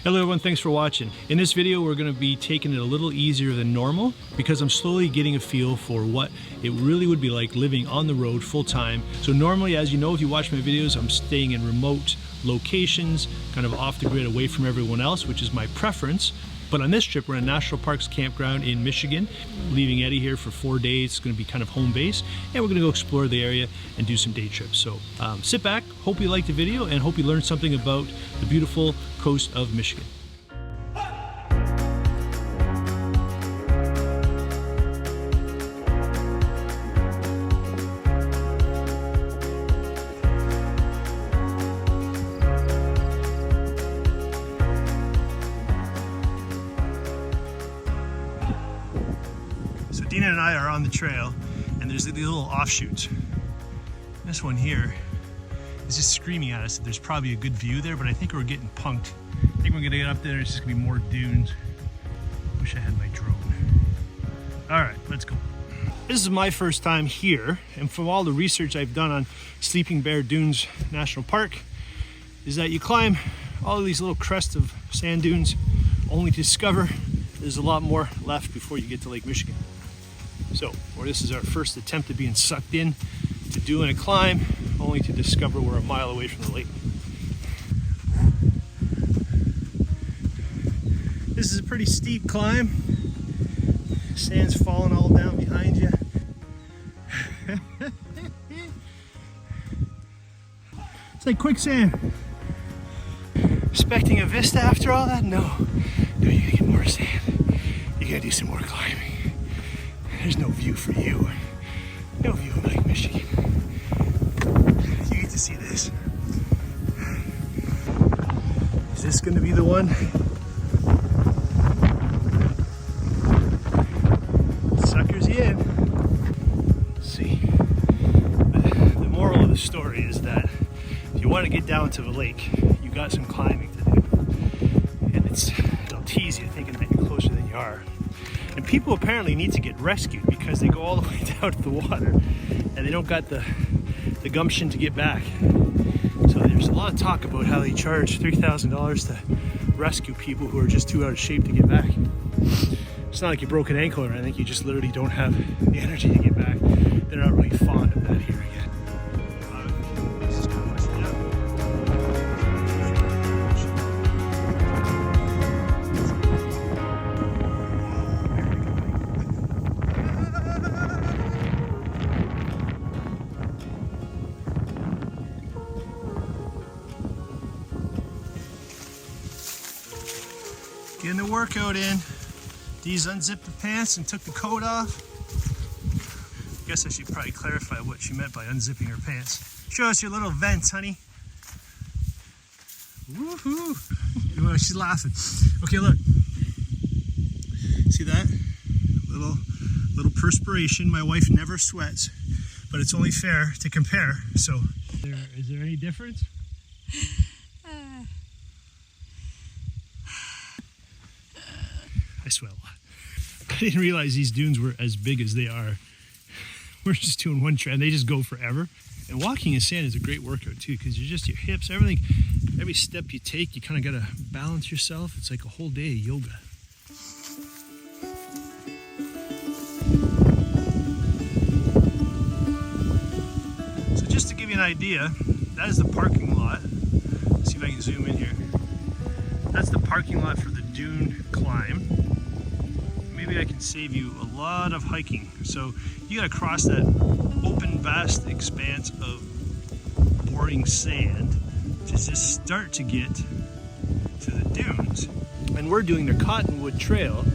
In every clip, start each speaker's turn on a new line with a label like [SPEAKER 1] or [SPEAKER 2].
[SPEAKER 1] Hello everyone, thanks for watching. In this video we're going to be taking it a little easier than normal because I'm slowly getting a feel for what it really would be like living on the road full time. So normally, as you know, if you watch my videos, I'm staying in remote locations, kind of off the grid, away from everyone else, which is my preference. But on this trip, we're in National Parks Campground in Michigan, leaving Eddie here for 4 days. It's going to be kind of home base, and we're going to go explore the area and do some day trips. So sit back, hope you liked the video, and hope you learned something about the beautiful coast of Michigan. So Deanna and I are on the trail, and there's these little offshoots. This one here is just screaming at us that there's probably a good view there, but I think we're getting punked. I think we're gonna get up there and it's just gonna be more dunes. Wish I had my drone. All right, let's go. This is my first time here, and from all the research I've done on Sleeping Bear Dunes National Park, is that you climb all of these little crests of sand dunes only to discover there's a lot more left before you get to Lake Michigan. So, this is our first attempt at being sucked in to doing a climb, only to discover we're a mile away from the lake. This is a pretty steep climb. Sand's falling all down behind you. It's like quicksand. Expecting a vista after all that? No. No, you gotta get more sand. You gotta do some more climbing. There's no view for you. No view of Lake Michigan. You get to see this. Is this gonna be the one? Suckers you in. Let's see. The moral of the story is that if you want to get down to the lake, you got some climbing to do. And it'll tease you thinking that you're closer than you are. And people apparently need to get rescued because they go all the way down to the water and they don't got the gumption to get back. So there's a lot of talk about how they charge $3,000 to rescue people who are just too out of shape to get back. It's not like you broke an ankle or anything, you just literally don't have the energy to get back. They're not really fond of that here yet. Getting the workout in. Dee's unzipped the pants and took the coat off. I guess I should probably clarify what she meant by unzipping her pants. Show us your little vents, honey. Woohoo! She's laughing. Okay, look. See that? Little perspiration. My wife never sweats, but it's only fair to compare. So, is there any difference? I sweat a lot. I didn't realize these dunes were as big as they are. We're just doing one trend, they just go forever. And walking in sand is a great workout too, because you're just your hips, everything, every step you take, you kind of got to balance yourself. It's like a whole day of yoga. So just to give you an idea, that is the parking lot. Let's see if I can zoom in here. That's the parking lot for the dune climb. Maybe I can save you a lot of hiking. So you gotta cross that open, vast expanse of boring sand to just start to get to the dunes. And we're doing the Cottonwood Trail.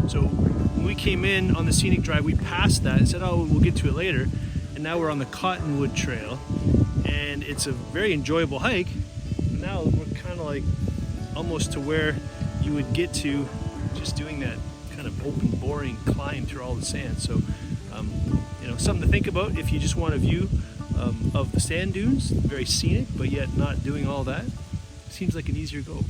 [SPEAKER 1] So when we came in on the scenic drive, we passed that and said, oh, we'll get to it later. And now we're on the Cottonwood Trail, and it's a very enjoyable hike. Now we're kind of like almost to where you would get to just doing that kind of open, boring climb through all the sand. So, you know, something to think about if you just want a view of the sand dunes, very scenic, but yet not doing all that. Seems like an easier go.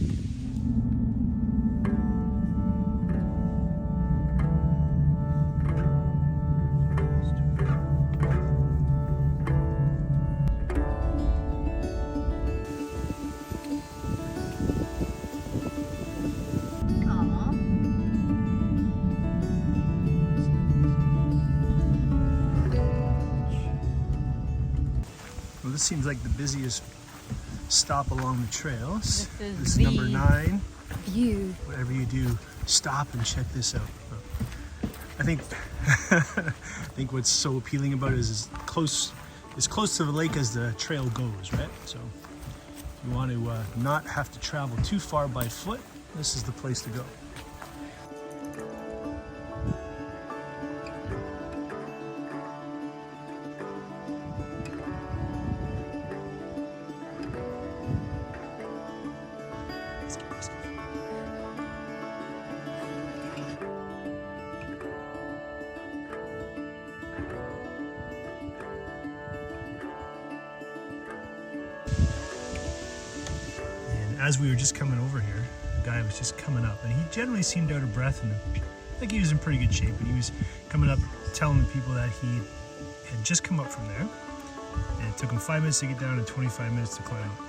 [SPEAKER 1] This seems like the busiest stop along the trails.
[SPEAKER 2] This is
[SPEAKER 1] number 9.
[SPEAKER 2] View.
[SPEAKER 1] Whatever you do, stop and check this out. I think I think what's so appealing about it is as close to the lake as the trail goes, right? So if you want to not have to travel too far by foot, this is the place to go. As we were just coming over here, the guy was just coming up, and he generally seemed out of breath, and I think he was in pretty good shape, but he was coming up telling the people that he had just come up from there, and it took him 5 minutes to get down and 25 minutes to climb up.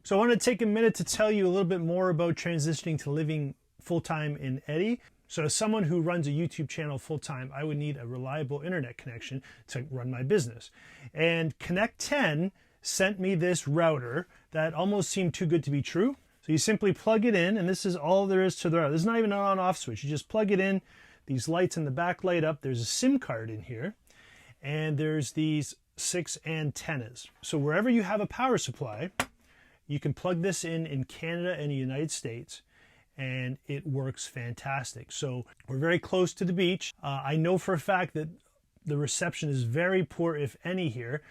[SPEAKER 1] So I want to take a minute to tell you a little bit more about transitioning to living full-time in Eddie. So as someone who runs a YouTube channel full-time, I would need a reliable internet connection to run my business. And Connect 10 sent me this router that almost seemed too good to be true. So you simply plug it in, and this is all there is to the router. There's not even an on-off switch. You just plug it in. These lights in the back light up. There's a SIM card in here, and there's these 6 antennas. So wherever you have a power supply, you can plug this in Canada and the United States, and it works fantastic. So we're very close to the beach. I know for a fact that the reception is very poor, if any, here,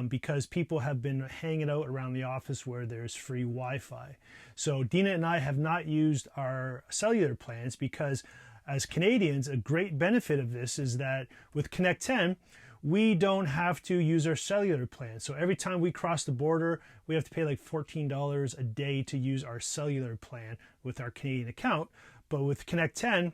[SPEAKER 1] because people have been hanging out around the office where there's free Wi-Fi. So Deanna and I have not used our cellular plans because, as Canadians, a great benefit of this is that with Connect 10, we don't have to use our cellular plan. So every time we cross the border, we have to pay like $14 a day to use our cellular plan with our Canadian account. But with Connect 10,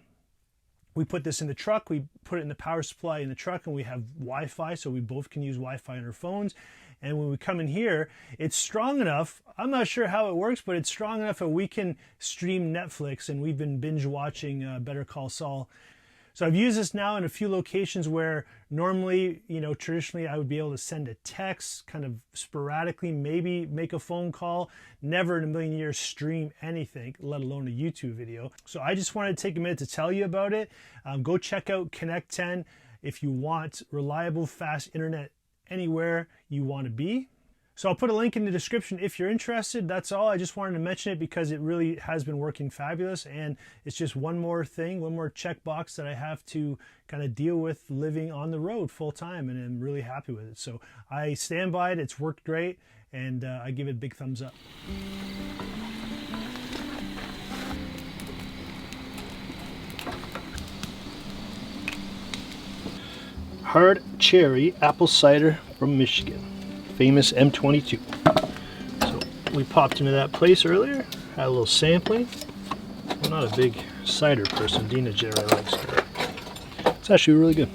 [SPEAKER 1] we put this in the truck, we put it in the power supply in the truck, and we have Wi-Fi, so we both can use Wi-Fi on our phones. And when we come in here, it's strong enough, I'm not sure how it works, but it's strong enough that we can stream Netflix, and we've been binge watching Better Call Saul. So I've used this now in a few locations where normally, traditionally I would be able to send a text kind of sporadically, maybe make a phone call, never in a million years stream anything, let alone a YouTube video. So I just wanted to take a minute to tell you about it. Go check out Connect 10 if you want reliable, fast internet anywhere you want to be. So I'll put a link in the description if you're interested. That's all. I just wanted to mention it because it really has been working fabulous, and it's just one more thing, one more checkbox that I have to kind of deal with living on the road full time, and I'm really happy with it. So I stand by it. It's worked great, and I give it a big thumbs up. Hard cherry apple cider from Michigan. Famous M22. So we popped into that place earlier, had a little sampling. I'm not a big cider person. Deanna generally likes it. It's actually really good.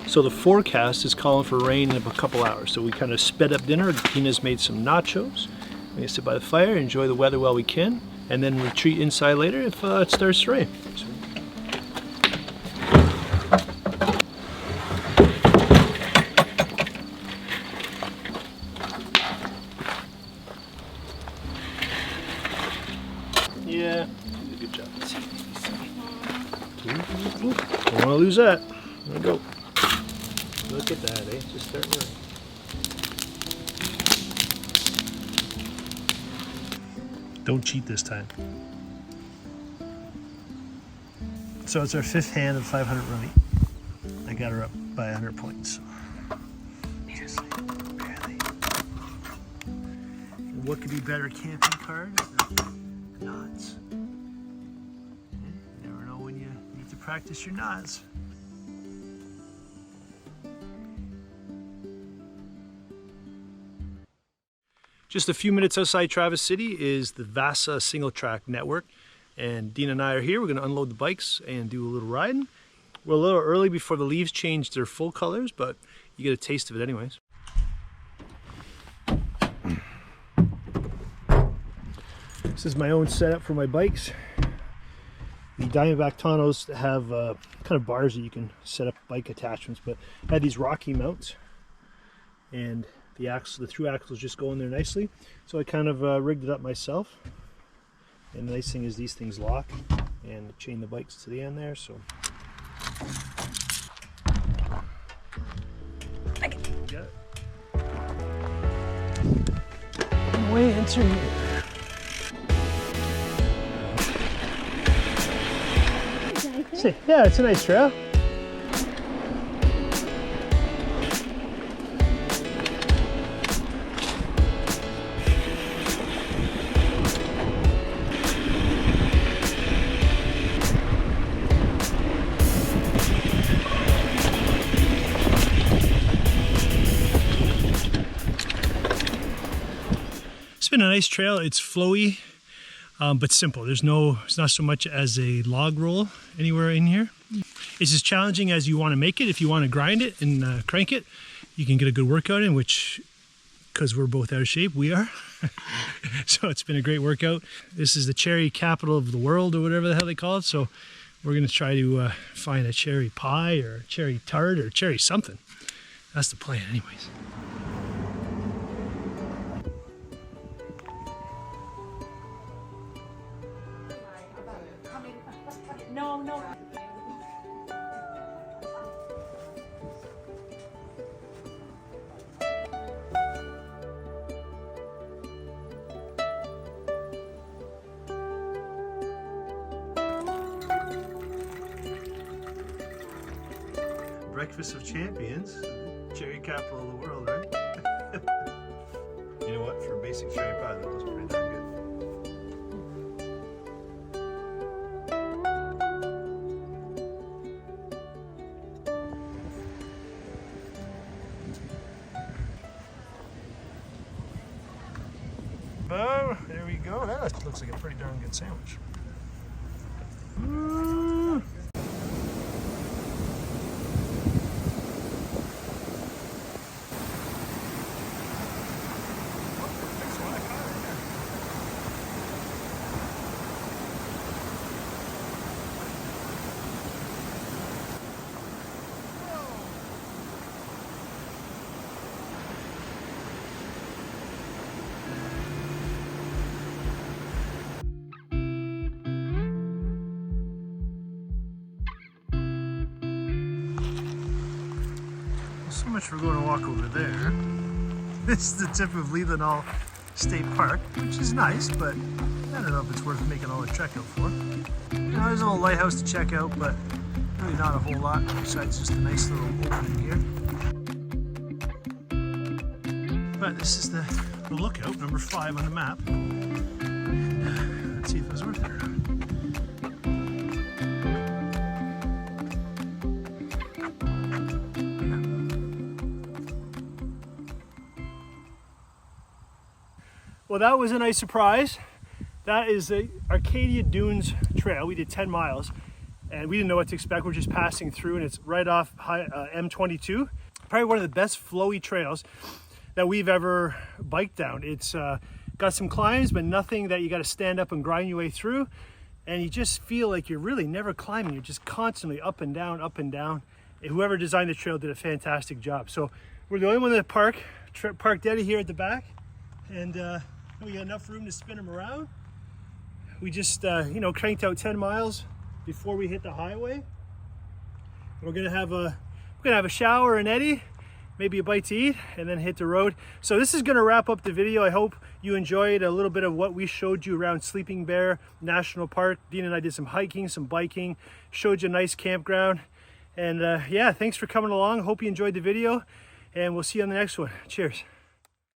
[SPEAKER 1] So the forecast is calling for rain in a couple hours. So we kind of sped up dinner. Deanna's made some nachos. We're gonna sit by the fire, enjoy the weather while we can, and then retreat inside later if it starts to rain. So, yeah, did a good job. Don't want to lose that. There we go. Look at that, eh? Just starting to rain. Don't cheat this time. So it's our 5th hand of 500 rummy. I got her up by 100 points. Seriously, barely. And what could be better camping card? Knots. You never know when you need to practice your knots. Just a few minutes outside Traverse City is the Vasa single track network, and Deanna and I are here. We're going to unload the bikes and do a little riding. We're a little early before the leaves change their full colors, but you get a taste of it anyways. This is my own setup for my bikes. The Diamondback tonneaus have kind of bars that you can set up bike attachments, but I had these rocky mounts, and the through axles just go in there nicely. So I kind of rigged it up myself. And the nice thing is these things lock and chain the bikes to the end there. So I got it. Way into here. Yeah, it's a nice trail. It's been a nice trail. It's flowy, but simple. It's not so much as a log roll anywhere in here. It's as challenging as you want to make it. If you want to grind it and crank it, you can get a good workout in, which, because we're both out of shape, we are. So it's been a great workout. This is the cherry capital of the world, or whatever the hell they call it. So we're going to try to find a cherry pie or a cherry tart or cherry something. That's the plan anyways.
[SPEAKER 2] No.
[SPEAKER 1] Breakfast of champions, cherry capital of the world, right? You know what? For a basic cherry pie, that was pretty darn good. Oh, there we go. That looks like a pretty darn good sandwich. So much for going to walk over there. This is the tip of Leelanau State Park, which is nice, but I don't know if it's worth making all the trek out for. You know, there's a little lighthouse to check out, but really not a whole lot besides just a nice little opening here. But this is the lookout, number 5 on the map. Let's see if it was worth it or not. Well, that was a nice surprise. That is the Arcadia Dunes trail. We did 10 miles and we didn't know what to expect. We're just passing through and it's right off M22. Probably one of the best flowy trails that we've ever biked down. It's got some climbs, but nothing that you got to stand up and grind your way through. And you just feel like you're really never climbing. You're just constantly up and down, up and down. And whoever designed the trail did a fantastic job. So we're the only one that parked Eddie here at the back. And we got enough room to spin him around. We just, cranked out 10 miles before we hit the highway. We're gonna have a shower and Eddie, maybe a bite to eat, and then hit the road. So this is gonna wrap up the video. I hope you enjoyed a little bit of what we showed you around Sleeping Bear National Park. Dean and I did some hiking, some biking, showed you a nice campground. And yeah, thanks for coming along. Hope you enjoyed the video, and we'll see you on the next one. Cheers.